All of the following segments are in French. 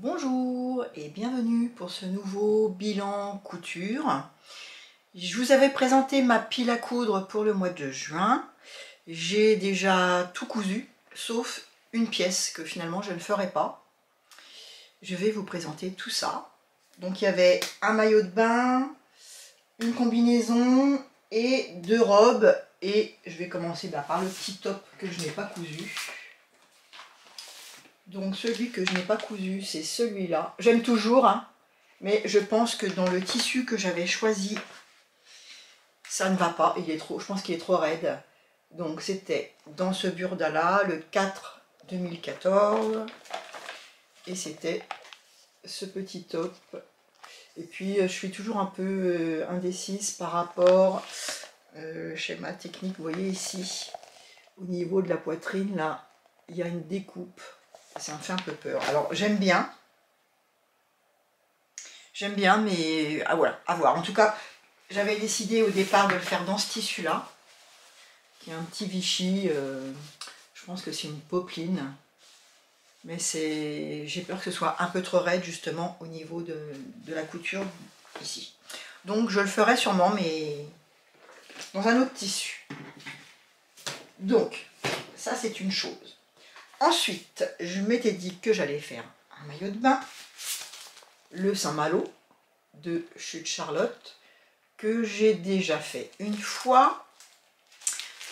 Bonjour et bienvenue pour ce nouveau bilan couture. Je vous avais présenté ma pile à coudre pour le mois de juin. J'ai déjà tout cousu, sauf une pièce que finalement je ne ferai pas. Je vais vous présenter tout ça. Donc il y avait un maillot de bain, une combinaison et deux robes. Et je vais commencer par le petit top que je n'ai pas cousu. Donc celui que je n'ai pas cousu, c'est celui-là. J'aime toujours, hein, mais je pense que dans le tissu que j'avais choisi, ça ne va pas. Il est trop, je pense qu'il est trop raide. Donc c'était dans ce burda-là, le 4 2014. Et c'était ce petit top. Et puis je suis toujours un peu indécise par rapport schéma technique. Vous voyez ici, au niveau de la poitrine, là, il y a une découpe. Ça me fait un peu peur. Alors j'aime bien, mais voilà, à voir. En tout cas, j'avais décidé au départ de le faire dans ce tissu-là, qui est un petit Vichy. Je pense que c'est une popeline, mais j'ai peur que ce soit un peu trop raide justement au niveau de la couture ici. Donc je le ferai sûrement, mais dans un autre tissu. Donc ça c'est une chose. Ensuite, je m'étais dit que j'allais faire un maillot de bain, le Saint-Malo de Chute Charlotte, que j'ai déjà fait une fois.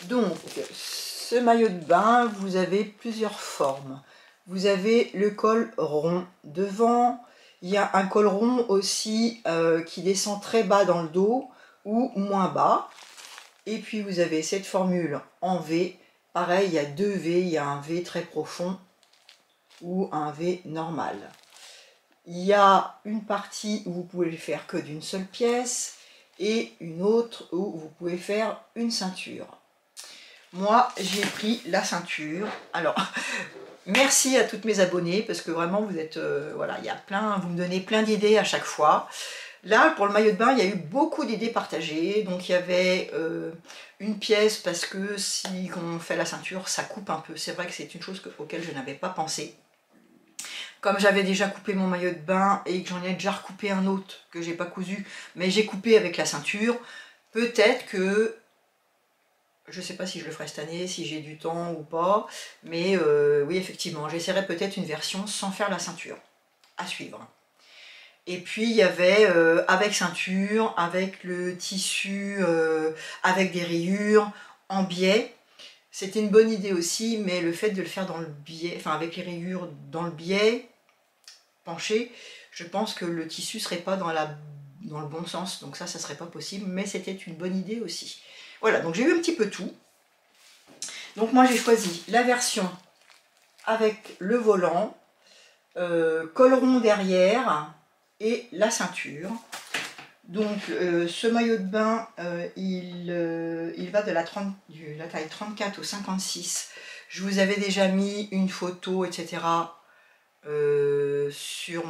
Donc, ce maillot de bain, vous avez plusieurs formes. Vous avez le col rond devant, il y a un col rond aussi qui descend très bas dans le dos ou moins bas. Et puis vous avez cette formule en V. Pareil, il y a deux V, il y a un V très profond ou un V normal. Il y a une partie où vous pouvez le faire que d'une seule pièce et une autre où vous pouvez faire une ceinture. Moi, j'ai pris la ceinture. Alors, merci à toutes mes abonnées parce que vraiment vous êtes, voilà, il y a plein, vous me donnez plein d'idées à chaque fois. Là, pour le maillot de bain, il y a eu beaucoup d'idées partagées. Donc, il y avait une pièce parce que si on fait la ceinture, ça coupe un peu. C'est vrai que c'est une chose auquel je n'avais pas pensé. Comme j'avais déjà coupé mon maillot de bain et que j'en ai déjà recoupé un autre que j'ai pas cousu, mais j'ai coupé avec la ceinture, peut-être que, je sais pas si je le ferai cette année, si j'ai du temps ou pas, mais oui, effectivement, j'essaierai peut-être une version sans faire la ceinture. À suivre. Et puis il y avait avec ceinture, avec le tissu, avec des rayures, en biais. C'était une bonne idée aussi, mais le fait de le faire dans le biais, enfin avec les rayures dans le biais, penché, je pense que le tissu serait pas dans le bon sens, donc ça serait pas possible, mais c'était une bonne idée aussi. Voilà, donc j'ai eu un petit peu tout. Donc moi j'ai choisi la version avec le volant, col rond derrière, et la ceinture. Donc ce maillot de bain, il va de la taille 34 au 56. Je vous avais déjà mis une photo, etc. Sur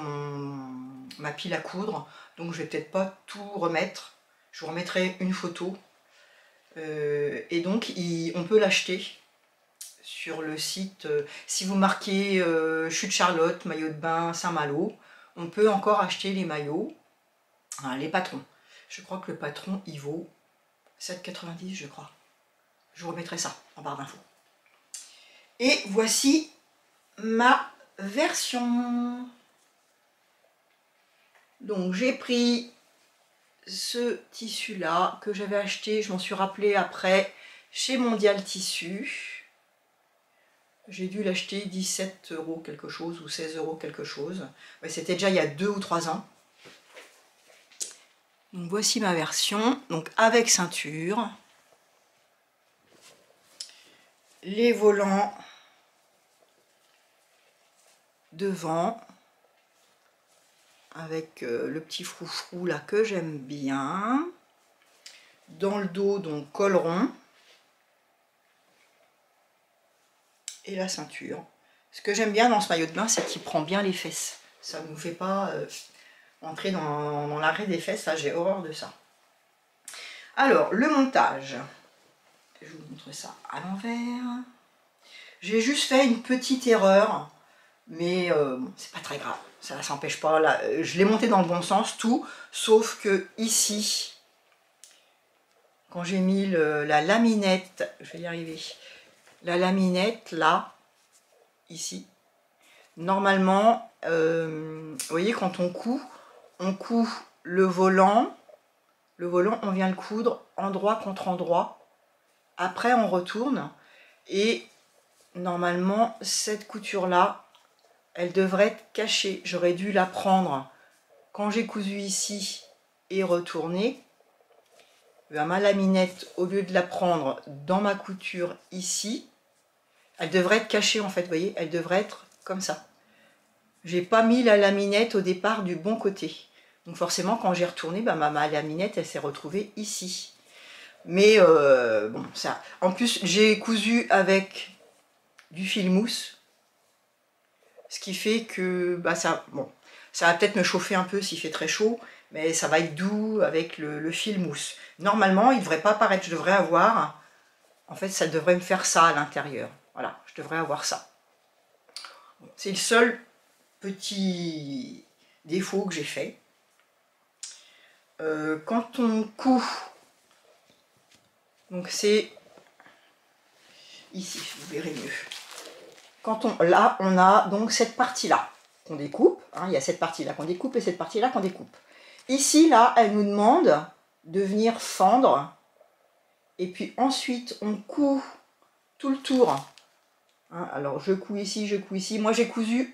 ma pile à coudre. Donc je vais peut-être pas tout remettre. Je vous remettrai une photo. Et donc on peut l'acheter sur le site. Si vous marquez Chute Charlotte, maillot de bain Saint-Malo, on peut encore acheter les maillots, hein, les patrons. Je crois que le patron il vaut 7,90 € je crois. Je vous remettrai ça en barre d'infos. Et voici ma version. Donc j'ai pris ce tissu là que j'avais acheté, je m'en suis rappelé après chez Mondial Tissu. J'ai dû l'acheter 17 € quelque chose ou 16 € quelque chose. Ouais, c'était déjà il y a 2 ou 3 ans. Donc voici ma version, donc avec ceinture, les volants devant, avec le petit froufrou là que j'aime bien, dans le dos donc col rond, et la ceinture. Ce que j'aime bien dans ce maillot de bain, c'est qu'il prend bien les fesses, ça ne nous fait pas entrer dans l'arrêt des fesses, là j'ai horreur de ça. Alors le montage, je vous montre ça à l'envers. J'ai juste fait une petite erreur mais bon, c'est pas très grave, ça s'empêche pas. Là, je l'ai monté dans le bon sens, tout, sauf que ici, quand j'ai mis la laminette, je vais y arriver, la laminette là, ici, normalement, vous voyez, quand on coud le volant, on vient le coudre endroit contre endroit. Après, on retourne et normalement, cette couture-là, elle devrait être cachée. J'aurais dû la prendre quand j'ai cousu ici et retourner. Ma laminette, au lieu de la prendre dans ma couture ici, elle devrait être cachée en fait, vous voyez, elle devrait être comme ça. J'ai pas mis la laminette au départ du bon côté. Donc forcément, quand j'ai retourné, ma laminette, elle s'est retrouvée ici. Mais bon, ça. En plus, j'ai cousu avec du fil mousse, ce qui fait que ça, bon, ça va peut-être me chauffer un peu s'il fait très chaud, mais ça va être doux avec le fil mousse. Normalement, il ne devrait pas apparaître. Je devrais avoir, en fait, ça devrait me faire ça à l'intérieur. Voilà, je devrais avoir ça. C'est le seul petit défaut que j'ai fait. Quand on coud, donc c'est ici, vous verrez mieux. Là, on a donc cette partie-là qu'on découpe. Hein, il y a cette partie-là qu'on découpe et cette partie-là qu'on découpe. Ici, là, elle nous demande de venir fendre. Et puis ensuite, on coud tout le tour. Hein, alors, je couds ici, je couds ici. Moi, j'ai cousu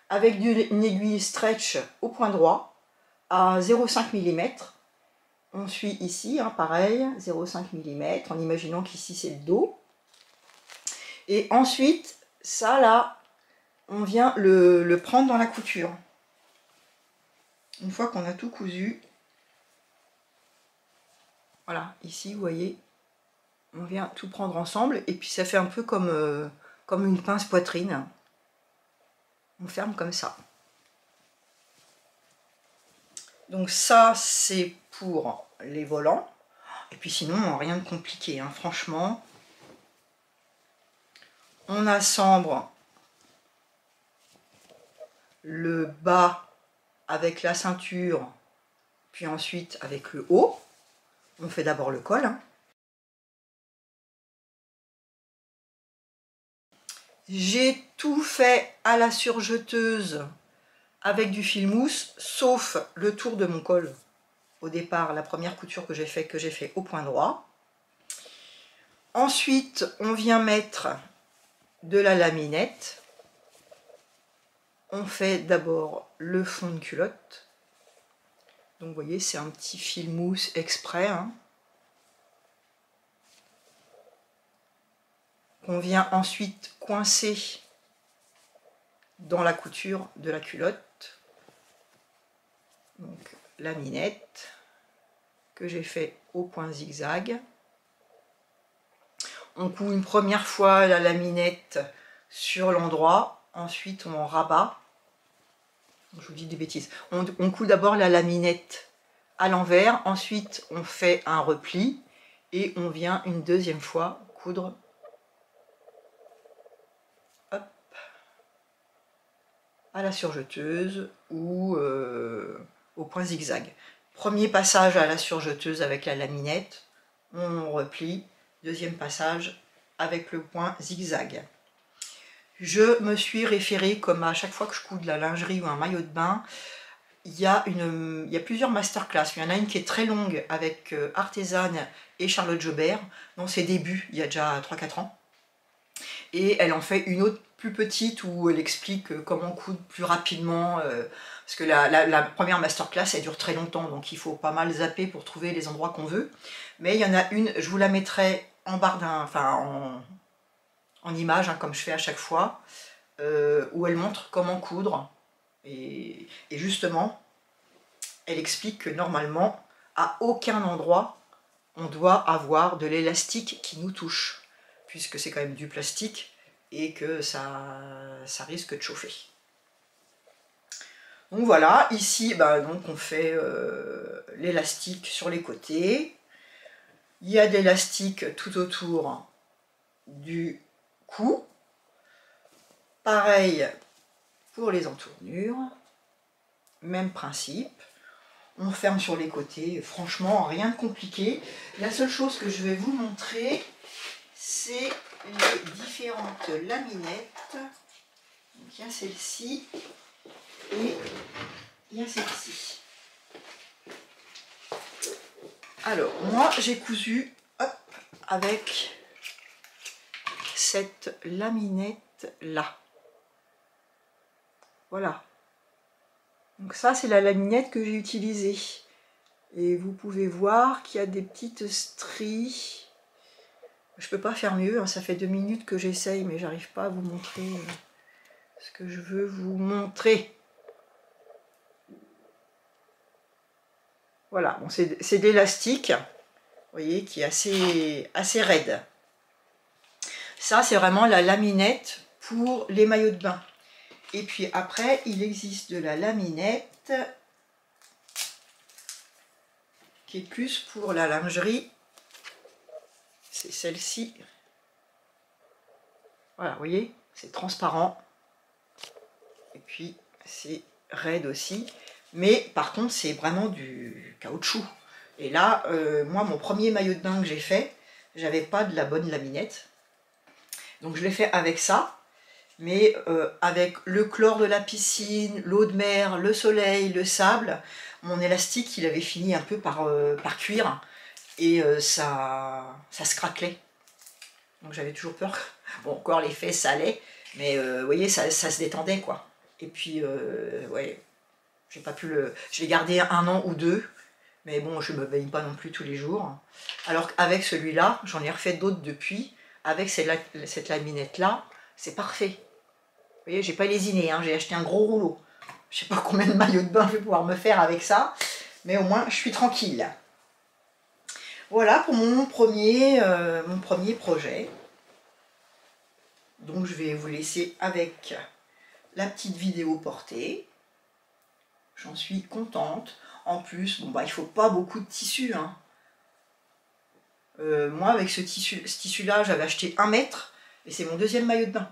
avec une aiguille stretch au point droit à 0,5 mm. On suit ici, hein, pareil, 0,5 mm, en imaginant qu'ici, c'est le dos. Et ensuite, ça là, on vient le prendre dans la couture. Une fois qu'on a tout cousu, voilà, ici vous voyez, on vient tout prendre ensemble et puis ça fait un peu comme, comme une pince poitrine. On ferme comme ça. Donc ça c'est pour les volants. Et puis sinon, rien de compliqué, hein, franchement. On assemble le bas avec la ceinture, puis ensuite avec le haut. On fait d'abord le col. Hein. J'ai tout fait à la surjeteuse avec du fil mousse, sauf le tour de mon col. Au départ, la première couture que j'ai fait au point droit. Ensuite, on vient mettre de la laminette. On fait d'abord le fond de culotte. Donc vous voyez, c'est un petit fil mousse exprès. Hein. On vient ensuite coincer dans la couture de la culotte. Donc laminette que j'ai fait au point zigzag. On coud une première fois la laminette sur l'endroit, ensuite on rabat. Je vous dis des bêtises. On coud d'abord la laminette à l'envers, ensuite on fait un repli et on vient une deuxième fois coudre. Hop, à la surjeteuse ou au point zigzag. Premier passage à la surjeteuse avec la laminette, on replie. Deuxième passage avec le point zigzag. Je me suis référée, comme à chaque fois que je couds de la lingerie ou un maillot de bain, il y a plusieurs masterclass. Il y en a une qui est très longue avec Artesane et Charlotte Jobert, dans ses débuts, il y a déjà 3-4 ans. Et elle en fait une autre plus petite où elle explique comment coudre plus rapidement, parce que la première masterclass elle dure très longtemps, donc il faut pas mal zapper pour trouver les endroits qu'on veut. Mais il y en a une, je vous la mettrai en barre en image, hein, comme je fais à chaque fois, où elle montre comment coudre. Et justement, elle explique que normalement, à aucun endroit, on doit avoir de l'élastique qui nous touche, puisque c'est quand même du plastique et que ça risque de chauffer. Donc voilà, ici, donc on fait l'élastique sur les côtés. Il y a de l'élastique tout autour du cou. Pareil pour les entournures, même principe. On ferme sur les côtés, franchement rien de compliqué. La seule chose que je vais vous montrer, c'est les différentes laminettes. Donc, il y a celle-ci et il y a celle-ci. Alors moi j'ai cousu avec cette laminette là. Voilà. Donc ça c'est la laminette que j'ai utilisée. Et vous pouvez voir qu'il y a des petites stries. Je peux pas faire mieux, hein. Ça fait 2 minutes que j'essaye, mais j'arrive pas à vous montrer ce que je veux vous montrer. Voilà, bon, c'est de l'élastique, vous voyez, qui est assez raide. Ça, c'est vraiment la laminette pour les maillots de bain. Et puis après, il existe de la laminette qui est plus pour la lingerie. C'est celle-ci. Voilà, vous voyez, c'est transparent. Et puis, c'est raide aussi. Mais par contre, c'est vraiment du caoutchouc. Et là, moi, mon premier maillot de bain que j'ai fait, j'avais pas de la bonne laminette. Donc, je l'ai fait avec ça. Mais avec le chlore de la piscine, l'eau de mer, le soleil, le sable, mon élastique, il avait fini un peu par cuire. Et ça se craquelait. Donc, j'avais toujours peur. Bon, encore les fesses, ça allait. Mais vous voyez, ça se détendait, quoi. Et puis, ouais... J'ai pas pu le... Je l'ai gardé 1 an ou 2, mais bon, je me baigne pas non plus tous les jours. Alors qu'avec celui-là, j'en ai refait d'autres depuis. Avec cette laminette-là, c'est parfait. Vous voyez, j'ai pas lésiné, hein, j'ai acheté un gros rouleau. Je sais pas combien de maillots de bain je vais pouvoir me faire avec ça, mais au moins, je suis tranquille. Voilà pour mon premier projet. Donc, je vais vous laisser avec la petite vidéo portée. J'en suis contente. En plus, bon, bah, il ne faut pas beaucoup de tissu. Hein. Moi, avec ce tissu-là, j'avais acheté 1 mètre. Et c'est mon 2e maillot de bain.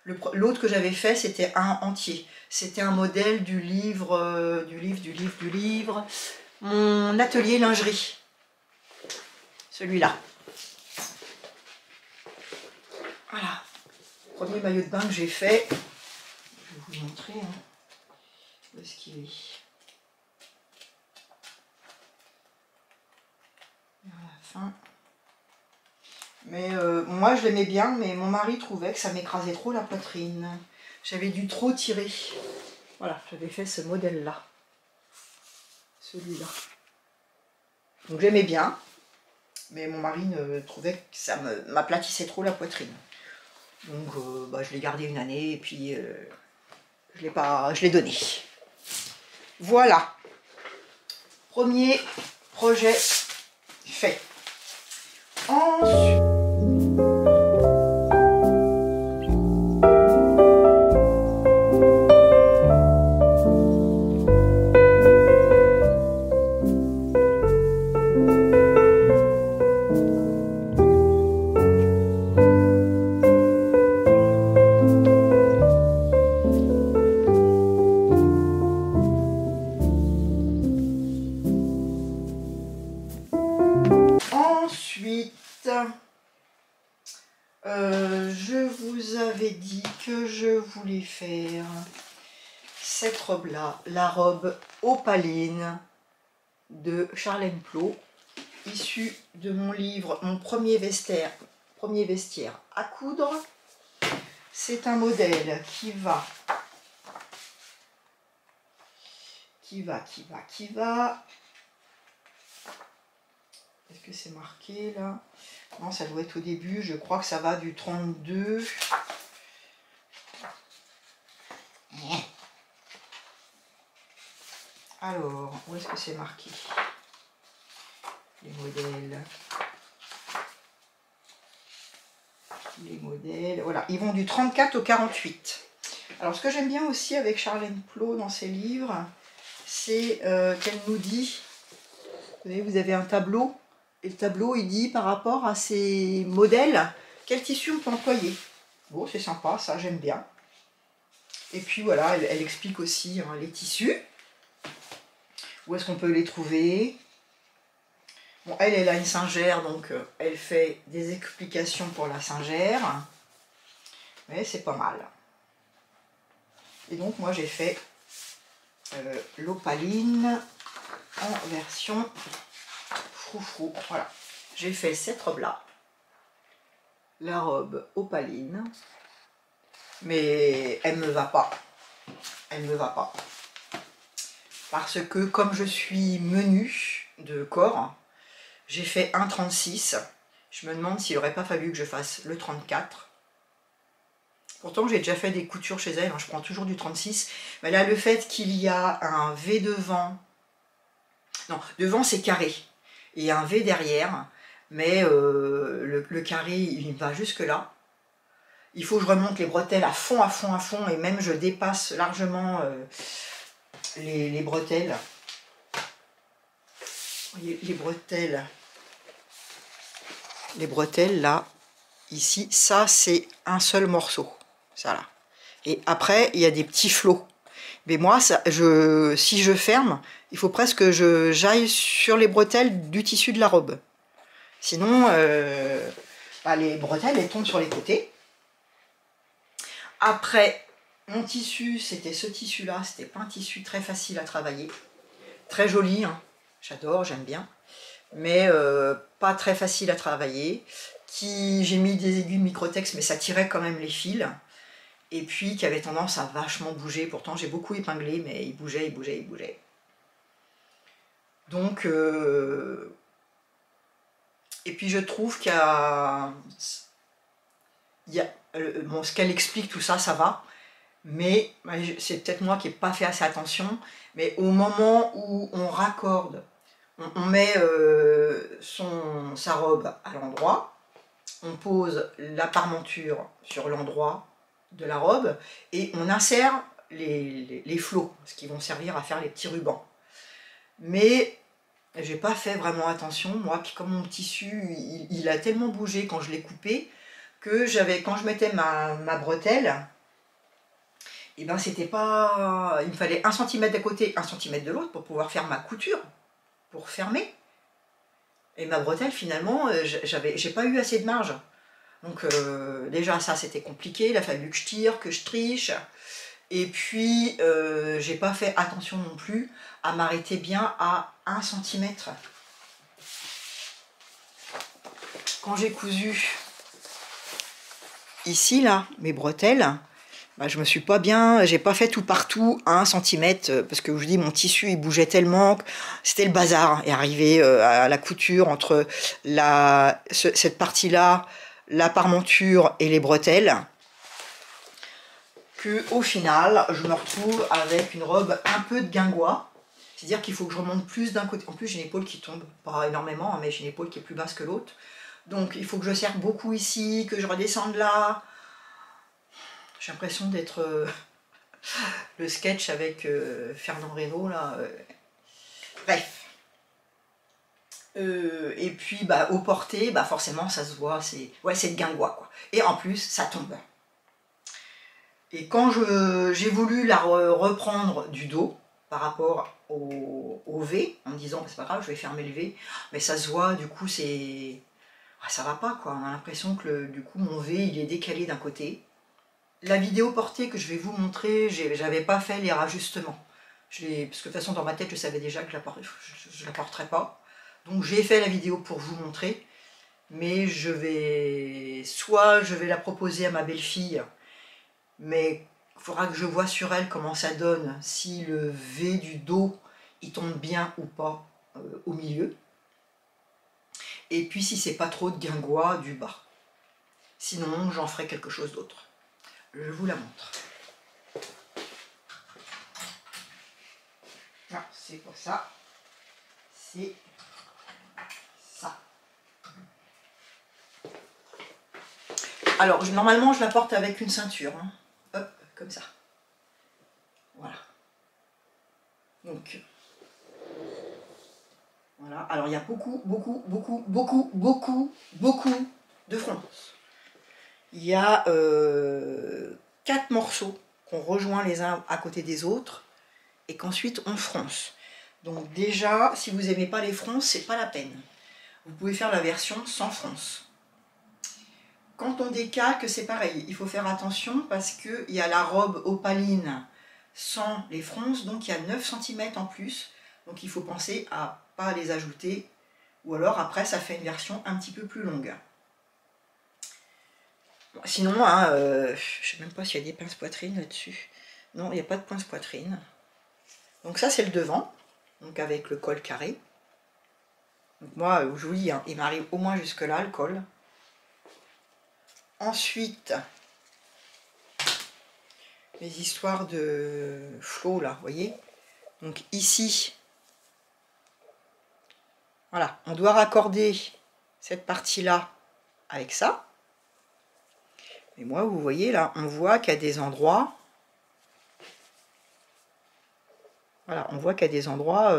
L'autre que j'avais fait, c'était un entier. C'était un modèle du livre, Mon atelier lingerie. Celui-là. Voilà. Premier maillot de bain que j'ai fait. Je vais vous montrer. Hein. Où est-ce qu'il est? À la fin. Mais moi je l'aimais bien, mais mon mari trouvait que ça m'écrasait trop la poitrine. J'avais dû trop tirer. Voilà, j'avais fait ce modèle-là. Celui-là. Donc j'aimais bien, mais mon mari trouvait que ça m'aplatissait trop la poitrine. Donc bah, je l'ai gardé 1 année et puis je l'ai donné. Voilà, premier projet fait. Ensuite, je vous avais dit que je voulais faire cette robe-là, la robe opaline de Charlène Plot, issue de mon livre, mon premier vestiaire à coudre. C'est un modèle qui va. Est-ce que c'est marqué là? Non, ça doit être au début. Je crois que ça va du 32. Alors, où est-ce que c'est marqué? Les modèles. Les modèles. Voilà, ils vont du 34 au 48. Alors, ce que j'aime bien aussi avec Charlène Plot dans ses livres, c'est qu'elle nous dit, vous voyez, vous avez un tableau. Et le tableau, il dit par rapport à ces modèles, quel tissu on peut employer. Bon, c'est sympa, ça j'aime bien. Et puis voilà, elle explique aussi hein, les tissus. Où est-ce qu'on peut les trouver? Bon, elle a une singère, donc elle fait des explications pour la singère. Mais c'est pas mal. Et donc moi j'ai fait l'opaline en version froufrou. Voilà. J'ai fait cette robe-là. La robe opaline. Mais elle me va pas. Elle me va pas. Parce que comme je suis menue de corps, j'ai fait un 36. Je me demande s'il n'aurait pas fallu que je fasse le 34. Pourtant, j'ai déjà fait des coutures chez elle. Hein, je prends toujours du 36. Mais là, le fait qu'il y a un V devant... Non, devant, c'est carré. Et un V derrière. Mais le carré, il va jusque là. Il faut que je remonte les bretelles à fond, à fond, à fond. Et même, je dépasse largement les bretelles. Vous voyez, les bretelles, là, ici, ça, c'est un seul morceau. Ça, là. Et après, il y a des petits flots. Mais moi, ça, si je ferme, il faut presque que j'aille sur les bretelles du tissu de la robe. Sinon, les bretelles, elles tombent sur les côtés. Après, mon tissu, c'était ce tissu-là. C'était pas un tissu très facile à travailler. Très joli, hein. J'adore, j'aime bien. Mais pas très facile à travailler. J'ai mis des aiguilles Microtex, mais ça tirait quand même les fils. Et puis qui avait tendance à vachement bouger. Pourtant j'ai beaucoup épinglé, mais il bougeait, il bougeait, il bougeait. Donc, et puis je trouve qu'il y a, bon, ce qu'elle explique, tout ça, ça va. Mais c'est peut-être moi qui n'ai pas fait assez attention. Mais au moment où on raccorde, on met sa robe à l'endroit, on pose la parmenture sur l'endroit de la robe et on insère les flots, ce qui vont servir à faire les petits rubans. Mais j'ai pas fait vraiment attention, moi, comme mon tissu, il a tellement bougé quand je l'ai coupé, que quand je mettais ma bretelle, et ben c'était pas... Il me fallait 1 cm d'un côté, 1 cm de l'autre pour pouvoir faire ma couture, pour fermer. Et ma bretelle, finalement, j'ai pas eu assez de marge. Donc déjà ça c'était compliqué, il a fallu que je tire, que je triche. Et puis j'ai pas fait attention non plus à m'arrêter bien à 1 cm. Quand j'ai cousu ici là, mes bretelles, bah, je me suis pas bien, j'ai pas fait tout partout à 1 cm, parce que je vous dis mon tissu il bougeait tellement, c'était le bazar. Et arrivé à la couture entre cette partie là, la parmenture et les bretelles, que au final je me retrouve avec une robe un peu de guingois. C'est-à-dire qu'il faut que je remonte plus d'un côté. En plus j'ai une épaule qui tombe, pas énormément, mais j'ai une épaule qui est plus basse que l'autre. Donc il faut que je serre beaucoup ici, que je redescende là. J'ai l'impression d'être le sketch avec Fernand Reynaud là. Bref. Et puis bah, au porté, bah, forcément ça se voit, c'est de guingois quoi. Et en plus ça tombe. Et quand j'ai voulu la reprendre du dos par rapport au V, en me disant c'est pas grave, je vais fermer le V, mais ça se voit, du coup c'est... Ah, ça va pas quoi, on a l'impression que du coup mon V il est décalé d'un côté. La vidéo portée que je vais vous montrer, j'avais pas fait les rajustements. Parce que de toute façon dans ma tête je savais déjà que je la porterais pas. Donc j'ai fait la vidéo pour vous montrer, mais soit je vais la proposer à ma belle-fille, mais il faudra que je vois sur elle comment ça donne, si le V du dos il tombe bien ou pas au milieu. Et puis si c'est pas trop de guingois du bas. Sinon j'en ferai quelque chose d'autre. Je vous la montre. Ah, c'est quoi ça? C'est ça. Alors normalement je la porte avec une ceinture. Hein. Hop, comme ça. Voilà. Donc... Voilà, alors il y a beaucoup de fronces. Il y a 4 morceaux qu'on rejoint les uns à côté des autres et qu'ensuite on fronce. Donc déjà, si vous n'aimez pas les fronces, c'est pas la peine. Vous pouvez faire la version sans fronce. Quand on décalque, c'est pareil. Il faut faire attention parce qu'il y a la robe opaline sans les fronces, donc il y a 9 cm en plus. Donc il faut penser à ne pas les ajouter. Ou alors après, ça fait une version un petit peu plus longue. Bon, sinon, hein, je ne sais même pas s'il y a des pinces poitrine là-dessus. Non, il n'y a pas de pince poitrine. Donc ça, c'est le devant. Donc avec le col carré. Donc moi, je vous dis, hein, il m'arrive au moins jusque là le col. Ensuite, les histoires de flot là, vous voyez. Donc ici, voilà, on doit raccorder cette partie-là avec ça. Et moi, vous voyez là, on voit qu'il y a des endroits. Voilà, on voit qu'il y a des endroits,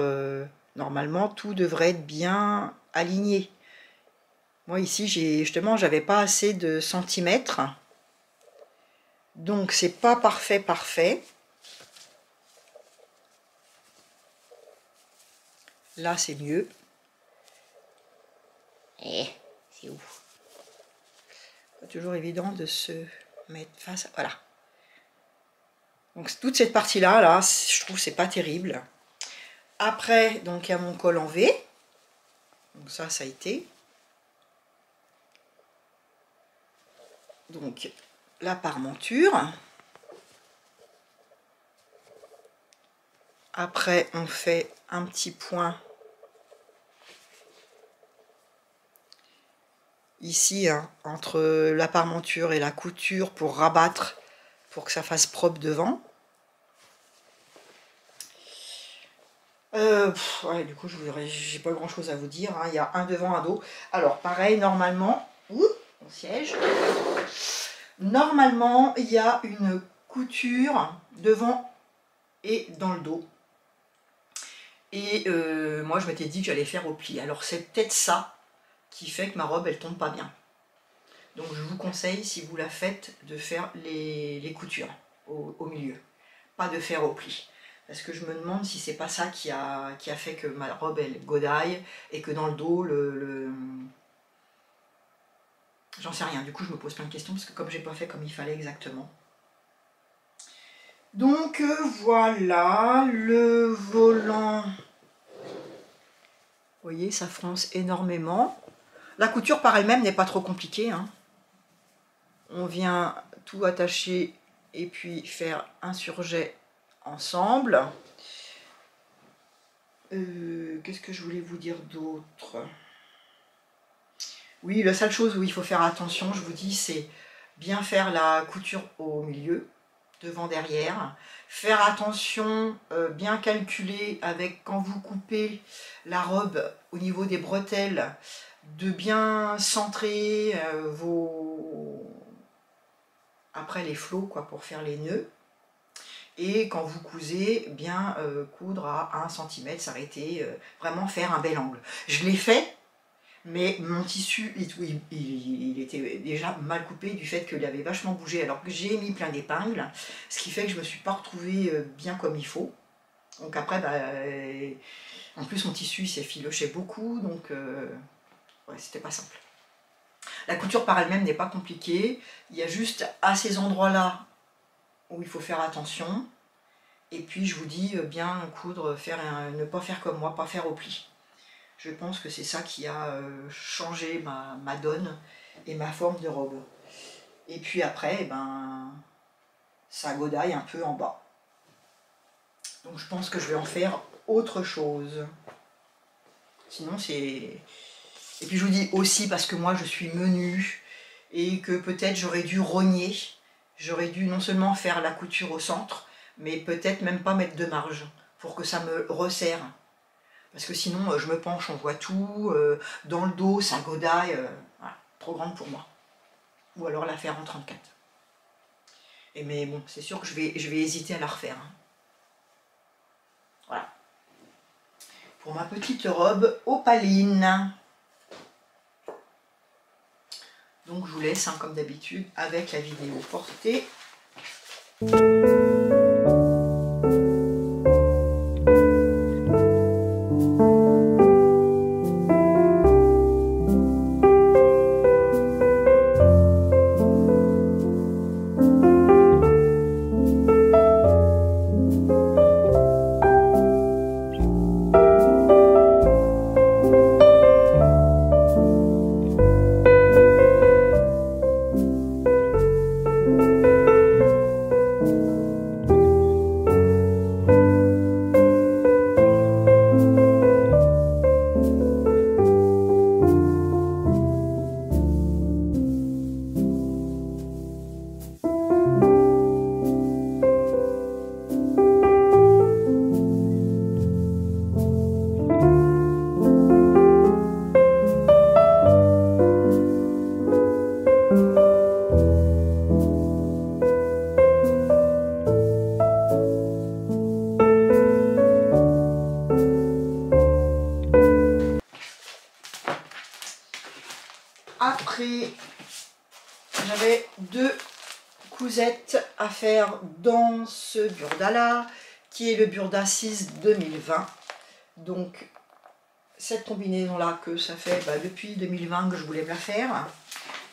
normalement, tout devrait être bien aligné. Moi ici, justement, j'avais pas assez de centimètres. Donc c'est pas parfait. Là c'est mieux. C'est où? Pas toujours évident de se mettre face à... Voilà. Donc toute cette partie là, je trouve c'est pas terrible. Après, donc il y a mon col en V. Donc ça a été. Donc la parmenture. Après, on fait un petit point ici, hein, entre la parmenture et la couture pour rabattre, pour que ça fasse propre devant. Ouais, du coup, j'ai pas grand chose à vous dire, hein. Il y a un devant, un dos. Alors, pareil, normalement, mon siège. Normalement, il y a une couture devant et dans le dos. Et moi, je m'étais dit que j'allais faire au pli. Alors, c'est peut-être ça qui fait que ma robe, elle tombe pas bien. Donc, je vous conseille, si vous la faites, de faire les coutures au milieu. Pas de faire au pli. Parce que je me demande si c'est pas ça qui a fait que ma robe, elle godaille, et que dans le dos, j'en sais rien. Du coup, je me pose plein de questions, parce que comme j'ai pas fait comme il fallait exactement. Donc, voilà, le volant. Vous voyez, ça fronce énormément. La couture par elle-même n'est pas trop compliquée, hein. On vient tout attacher et puis faire un surjet ensemble. Qu'est-ce que je voulais vous dire d'autre? Oui, la seule chose où il faut faire attention, je vous dis, c'est bien faire la couture au milieu, devant, derrière. Faire attention, bien calculer avec quand vous coupez la robe au niveau des bretelles, de bien centrer après les flots, quoi, pour faire les nœuds. Et quand vous cousez, bien coudre à 1 cm, s'arrêter, vraiment faire un bel angle. Je l'ai fait, mais mon tissu, il était déjà mal coupé du fait qu'il avait vachement bougé, alors que j'ai mis plein d'épingles, ce qui fait que je ne me suis pas retrouvée bien comme il faut. Donc après, en plus mon tissu s'est filoché beaucoup, donc ouais, c'était pas simple. La couture par elle-même n'est pas compliquée, il y a juste à ces endroits-là où il faut faire attention. Et puis je vous dis bien coudre, ne pas faire comme moi, pas faire au pli. Je pense que c'est ça qui a changé ma donne et ma forme de robe. Et puis après, ben, ça godaille un peu en bas. Donc je pense que je vais en faire autre chose. Sinon c'est... Et puis je vous dis aussi parce que moi je suis menue et que peut-être j'aurais dû rogner. J'aurais dû non seulement faire la couture au centre, mais peut-être même pas mettre de marge pour que ça me resserre. Parce que sinon, je me penche, on voit tout. Dans le dos, ça godaille. Voilà, trop grande pour moi. Ou alors la faire en 34. Mais bon, c'est sûr que je vais hésiter à la refaire. Hein. Voilà. Pour ma petite robe opaline. Donc je vous laisse, hein, comme d'habitude, avec la vidéo portée. vous êtes à faire dans ce burda-là, qui est le burda 6 2020. Donc, cette combinaison-là, que ça fait depuis 2020 que je voulais me la faire,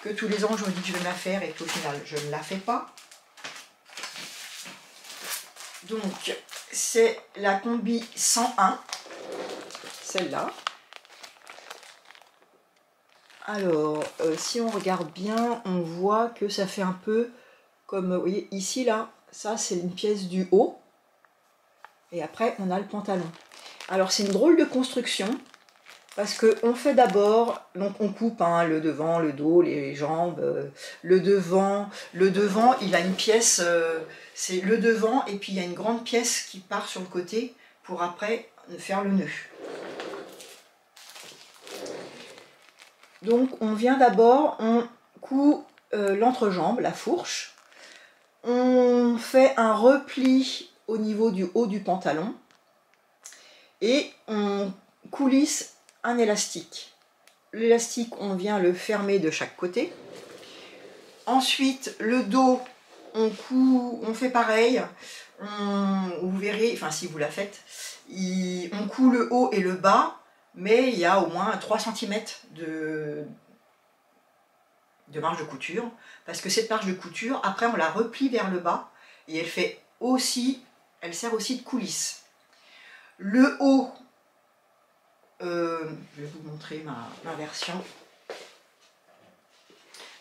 que tous les ans je me dis que je vais me la faire et qu'au final je ne la fais pas. Donc, c'est la combi 101, celle-là. Alors, si on regarde bien, on voit que ça fait un peu comme, vous voyez, ici, là, ça c'est une pièce du haut. Et après, on a le pantalon. Alors, c'est une drôle de construction, parce qu'on fait d'abord, donc on coupe le devant, le dos, les jambes, le devant, il a une pièce, c'est le devant, et puis il y a une grande pièce qui part sur le côté, pour après faire le nœud. Donc on vient d'abord, on coud l'entrejambe, la fourche, on fait un repli au niveau du haut du pantalon et on coulisse un élastique. L'élastique, on vient le fermer de chaque côté. Ensuite, le dos, on fait pareil. Vous verrez, enfin si vous la faites, on coud le haut et le bas, mais il y a au moins 3 cm de marge de couture, parce que cette marge de couture, après on la replie vers le bas, et elle sert aussi de coulisse. Le haut, je vais vous montrer ma version.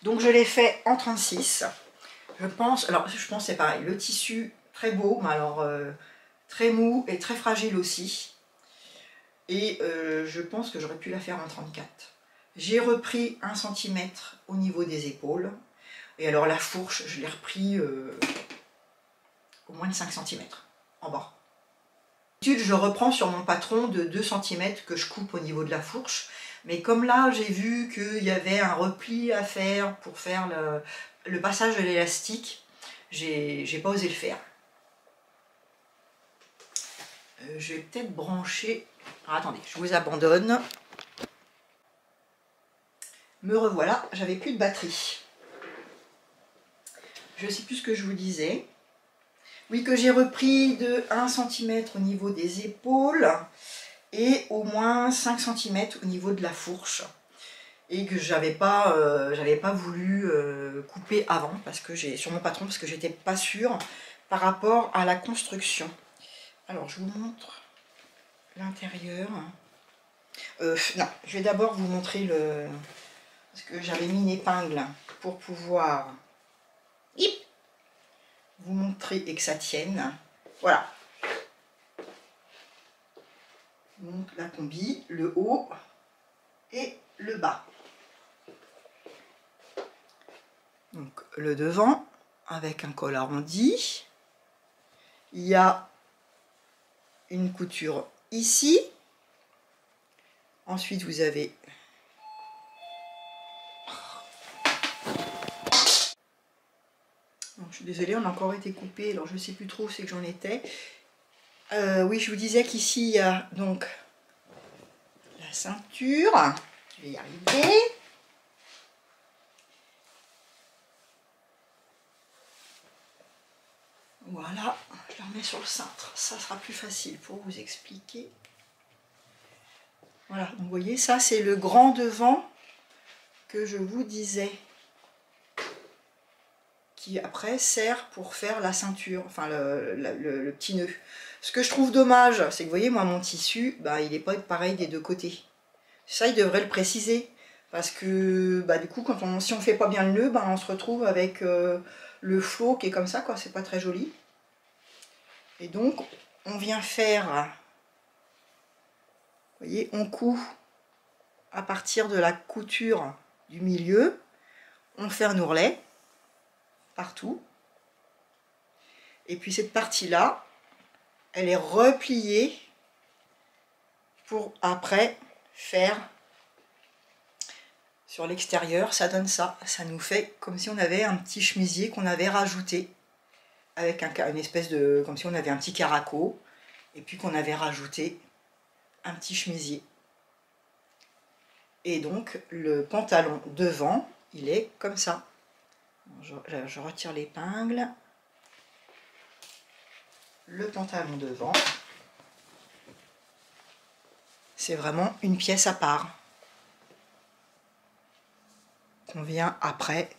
Donc je l'ai fait en 36. Je pense c'est pareil, le tissu très beau, mais alors très mou et très fragile aussi. Et je pense que j'aurais pu la faire en 34. J'ai repris 1 cm au niveau des épaules. Et alors la fourche, je l'ai repris au moins de 5 cm en bas. D'habitude, je reprends sur mon patron de 2 cm que je coupe au niveau de la fourche. Mais comme là, j'ai vu qu'il y avait un repli à faire pour faire le passage de l'élastique, j'ai pas osé le faire. Je vais peut-être brancher... Alors, attendez, je vous abandonne. Me revoilà, j'avais plus de batterie. Je ne sais plus ce que je vous disais. Oui, que j'ai repris de 1 cm au niveau des épaules et au moins 5 cm au niveau de la fourche. Et que j'avais pas voulu couper avant parce que sur mon patron, parce que j'étais pas sûre par rapport à la construction. Alors, je vous montre l'intérieur. Non, je vais d'abord vous montrer parce que j'avais mis une épingle pour pouvoir vous montrer et que ça tienne. Voilà. Donc la combi, le haut et le bas. Donc le devant avec un col arrondi. Il y a une couture ici. Ensuite vous avez je suis désolée, on a encore été coupé, alors je ne sais plus trop où c'est que j'en étais. Oui, je vous disais qu'ici, il y a donc la ceinture. Je vais y arriver. Voilà, je la remets sur le cintre. Ça sera plus facile pour vous expliquer. Voilà, donc vous voyez, ça c'est le grand devant que je vous disais. Qui après sert pour faire la ceinture, enfin le petit nœud. Ce que je trouve dommage, c'est que vous voyez, moi mon tissu, il n'est pas pareil des deux côtés. Ça, il devrait le préciser. Parce que du coup, si on fait pas bien le nœud, on se retrouve avec le flot qui est comme ça, quoi. C'est pas très joli. Et donc, on vient faire, vous voyez, on coud à partir de la couture du milieu, on fait un ourlet partout. Et puis cette partie-là, elle est repliée pour après faire sur l'extérieur. Ça donne ça. Ça nous fait comme si on avait un petit chemisier qu'on avait rajouté avec une espèce de... comme si on avait un petit caraco et puis qu'on avait rajouté un petit chemisier. Et donc le pantalon devant, il est comme ça. Je retire l'épingle. Le pantalon devant. C'est vraiment une pièce à part. Qu'on vient après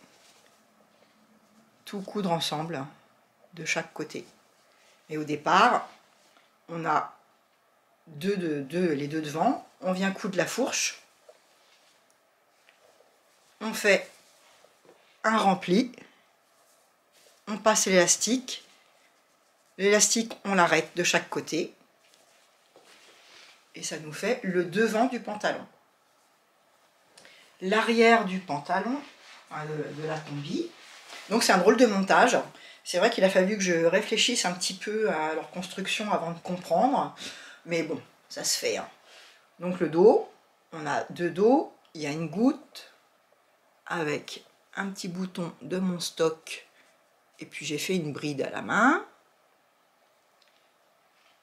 tout coudre ensemble de chaque côté. Et au départ, on a les deux devant. On vient coudre la fourche. On fait un rempli. On passe l'élastique. L'élastique, on l'arrête de chaque côté. Et ça nous fait le devant du pantalon. L'arrière du pantalon, de la combi. Donc c'est un drôle de montage. C'est vrai qu'il a fallu que je réfléchisse un petit peu à leur construction avant de comprendre. Mais bon, ça se fait. Hein. Donc le dos, on a deux dos. Il y a une goutte avec un petit bouton de mon stock. Et puis j'ai fait une bride à la main.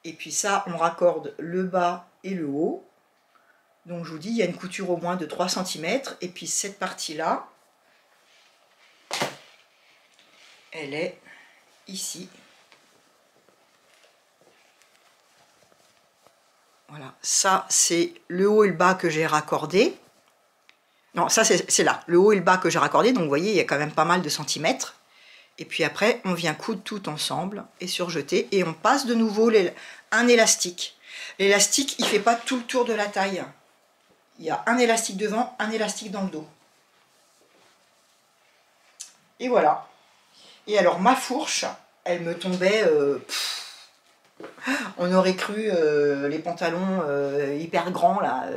Et puis ça, on raccorde le bas et le haut. Donc je vous dis, il y a une couture au moins de 3 cm. Et puis cette partie-là, elle est ici. Voilà, ça c'est le haut et le bas que j'ai raccordé. Non, ça c'est là, le haut et le bas que j'ai raccordé. Donc vous voyez, il y a quand même pas mal de centimètres. Et puis après, on vient coudre tout ensemble et surjeter. Et on passe de nouveau un élastique. L'élastique, il ne fait pas tout le tour de la taille. Il y a un élastique devant, un élastique dans le dos. Et voilà. Et alors, ma fourche, elle me tombait... on aurait cru les pantalons hyper grands, là.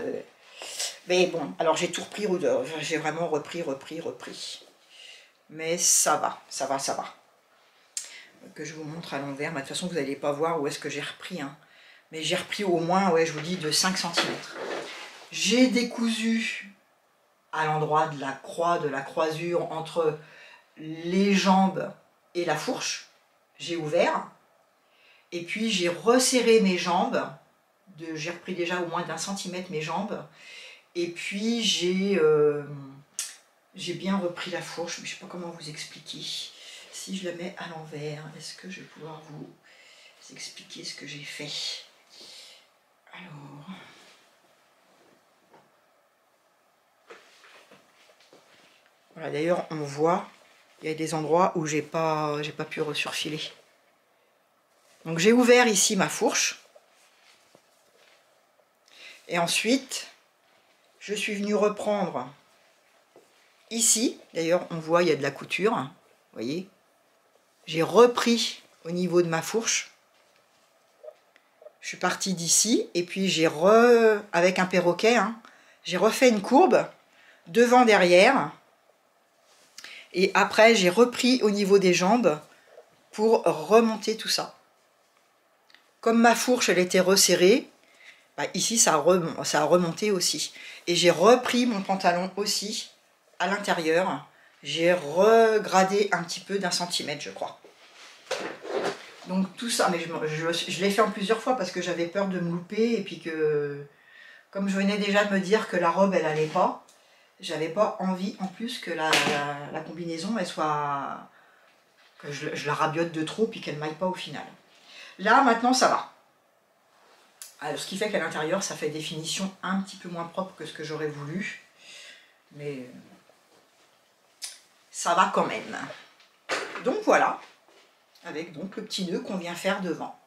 Mais bon, alors j'ai tout repris. J'ai vraiment repris. Mais ça va. Que je vous montre à l'envers. De toute façon, vous n'allez pas voir où est-ce que j'ai repris. Hein. Mais j'ai repris au moins, ouais, je vous dis, de 5 cm. J'ai décousu à l'endroit de la croix, de la croisure entre les jambes et la fourche. J'ai ouvert. Et puis j'ai resserré mes jambes. J'ai repris déjà au moins d'1 centimètre mes jambes. Et puis j'ai bien repris la fourche. Mais je ne sais pas comment vous expliquer. Si je la mets à l'envers, est-ce que je vais pouvoir vous expliquer ce que j'ai fait? Alors... Voilà, d'ailleurs, on voit, il y a des endroits où j'ai pas pu resurfiler. Donc j'ai ouvert ici ma fourche. Et ensuite, je suis venue reprendre ici. D'ailleurs, on voit, il y a de la couture. Vous voyez? J'ai repris au niveau de ma fourche. Je suis partie d'ici. Et puis j'ai avec un perroquet, hein, j'ai refait une courbe devant, derrière. Et après, j'ai repris au niveau des jambes pour remonter tout ça. Comme ma fourche, elle était resserrée, bah ici, ça a remonté aussi. Et j'ai repris mon pantalon aussi à l'intérieur. J'ai regradé un petit peu d'1 centimètre, je crois. Donc tout ça, mais je l'ai fait en plusieurs fois parce que j'avais peur de me louper. Et puis que, comme je venais déjà de me dire que la robe, elle allait pas, j'avais pas envie en plus que la combinaison elle soit, que je la rabiote de trop puis qu'elle m'aille pas au final. Là maintenant ça va. Alors, ce qui fait qu'à l'intérieur ça fait des finitions un petit peu moins propres que ce que j'aurais voulu, mais ça va quand même. Donc voilà, avec donc le petit nœud qu'on vient faire devant.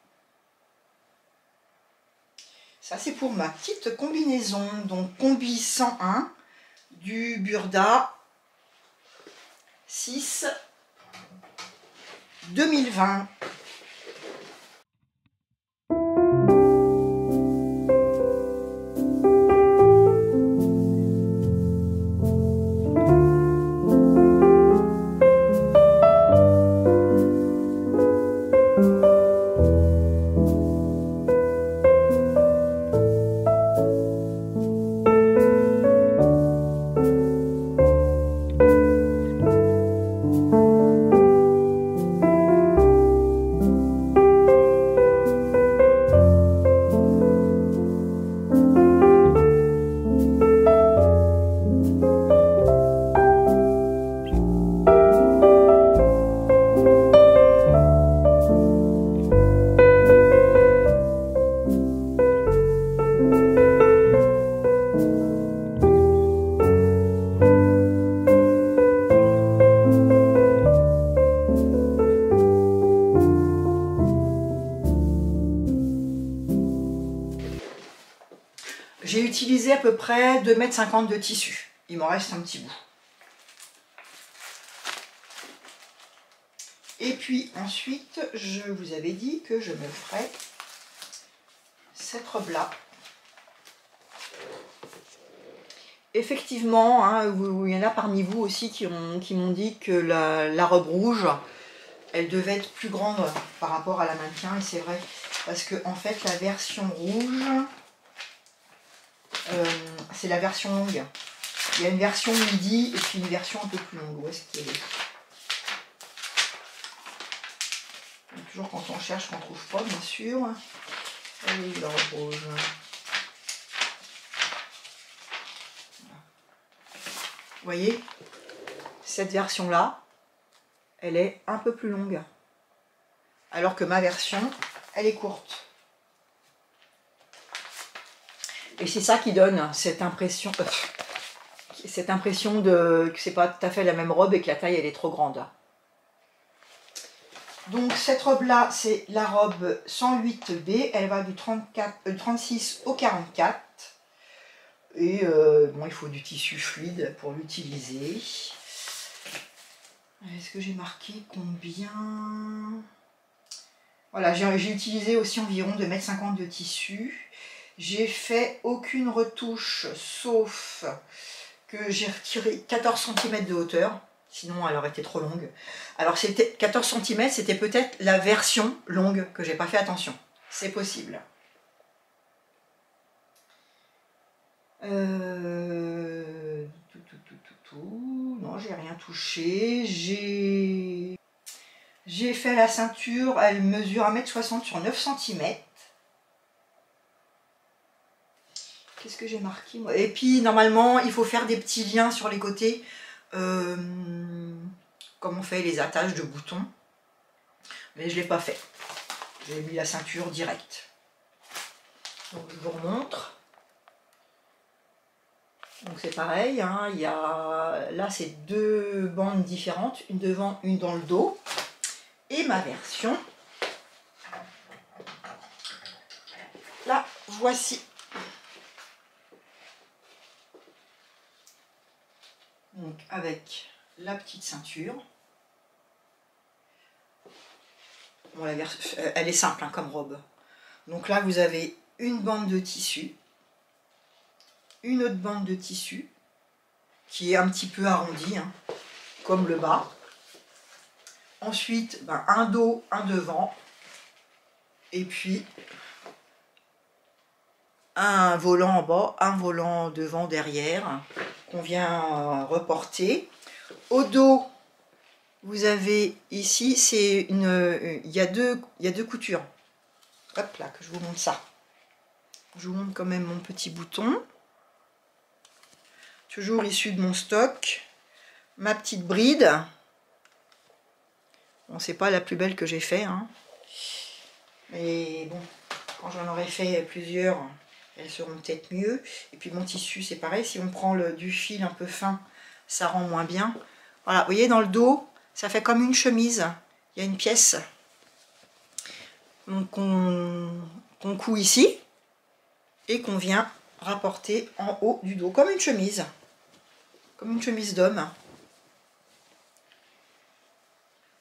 Ça c'est pour ma petite combinaison, donc combi 101. Du Burda 6 2020. J'ai utilisé à peu près 2,50 m de tissu. Il m'en reste un petit bout. Et puis ensuite, je vous avais dit que je me ferais cette robe-là. Effectivement, hein, il y en a parmi vous aussi qui m'ont dit que la robe rouge, elle devait être plus grande par rapport à la mannequin, et c'est vrai, parce que en fait la version rouge, c'est la version longue. Il y a une version midi et puis une version un peu plus longue. Où est-ce qu'elle est? Toujours quand on cherche, qu'on ne trouve pas, bien sûr. Allez, la robe rouge. Vous voyez, cette version-là, elle est un peu plus longue. Alors que ma version, elle est courte. Et c'est ça qui donne cette impression que c'est pas tout à fait la même robe et que la taille, elle est trop grande. Donc cette robe-là, c'est la robe 108B. Elle va du 36 au 44. Et bon, il faut du tissu fluide pour l'utiliser. Est-ce que j'ai marqué combien? Voilà, j'ai utilisé aussi environ 2,50 m de tissu. J'ai fait aucune retouche, sauf que j'ai retiré 14 cm de hauteur. Sinon, elle aurait été trop longue. Alors, c'était 14 cm, c'était peut-être la version longue que j'ai pas fait attention. C'est possible. Non, j'ai rien touché. J'ai fait la ceinture, elle mesure 1,60 m sur 9 cm. Qu'est-ce que j'ai marqué moi? Et puis normalement, il faut faire des petits liens sur les côtés, comme on fait les attaches de boutons. Mais je ne l'ai pas fait. J'ai mis la ceinture directe. Donc je vous remontre. Donc c'est pareil, hein, là c'est deux bandes différentes, une devant, une dans le dos. Et ma version, la voici. Donc avec la petite ceinture. Bon, elle est simple hein, comme robe. Donc là vous avez une bande de tissu, une autre bande de tissu qui est un petit peu arrondie, hein, comme le bas. Ensuite, ben, un dos, un devant, et puis un volant en bas, un volant devant, derrière, qu'on vient reporter. Au dos, vous avez ici, il y a deux coutures. Hop là, que je vous montre ça. Je vous montre quand même mon petit bouton. Toujours issu de mon stock. Ma petite bride. Bon, c'est pas la plus belle que j'ai fait, hein. Mais bon, quand j'en aurai fait plusieurs, elles seront peut-être mieux. Et puis mon tissu, c'est pareil. Si on prend du fil un peu fin, ça rend moins bien. Voilà, vous voyez, dans le dos, ça fait comme une chemise. Il y a une pièce qu'on coud ici et qu'on vient rapporter en haut du dos, comme une chemise d'homme.